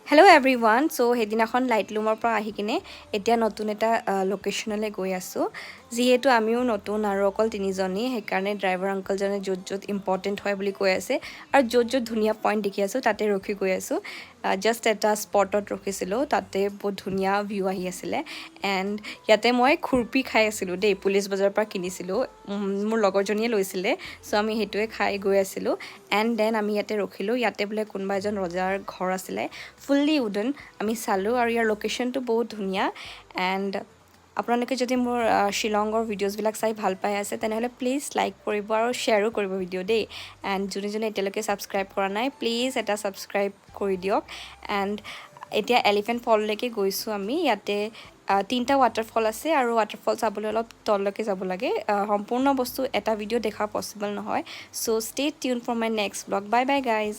hello' everyone চ' সেইদিনাখন লাইটলুমৰ পৰা আহি কিনে এতিয়া নতুন এটা লোকেশ্যনলৈ গৈ আছোঁ যিহেতু আমিও নতুন আৰু অকল তিনিজনী সেইকাৰণে ড্ৰাইভাৰ আংকলজনে য'ত য'ত ইম্পৰ্টেণ্ট হয় বুলি কৈ আছে আৰু য'ত য'ত ধুনীয়া পইণ্ট দেখি আছোঁ তাতে ৰখি গৈ আছোঁ জাষ্ট এটা স্পটত ৰখিছিলোঁ তাতে বহুত ধুনীয়া ভিউ আহি আছিলে এণ্ড ইয়াতে মই খুৰ্পি খাই আছিলোঁ দেই পুলিচ বজাৰৰ পৰা কিনিছিলোঁ মোৰ লগৰজনীয়ে লৈছিলে চ' আমি সেইটোৱে খাই গৈ আছিলোঁ এণ্ড দেন আমি ইয়াতে ৰখিলোঁ ইয়াতে বোলে কোনোবা এজন ৰজাৰ ঘৰ আছিলে ফুল্লি উডেন আমি চালোঁ আৰু ইয়াৰ লোকেশ্যনটো বহুত ধুনীয়া এণ্ড আপোনালোকে যদি মোৰ শ্বিলঙৰ ভিডিঅ'জবিলাক চাই ভাল পাই আছে তেনেহ'লে প্লিজ লাইক কৰিব আৰু শ্বেয়াৰো কৰিব ভিডিঅ' দেই এণ্ড যোনে যোনে এতিয়ালৈকে ছাবস্ক্ৰাইব কৰা নাই প্লিজ এটা ছাবস্ক্ৰাইব কৰি দিয়ক এণ্ড এতিয়া এলিফেণ্ট ফললৈকে গৈছোঁ আমি ইয়াতে তিনিটা ৱাটাৰফল আছে আৰু ৱাটাৰফল চাবলৈ অলপ তললৈকে যাব লাগে সম্পূৰ্ণ বস্তু এটা ভিডিঅ' দেখা পচিবল নহয় so' stay tune for my next blog bye bye guys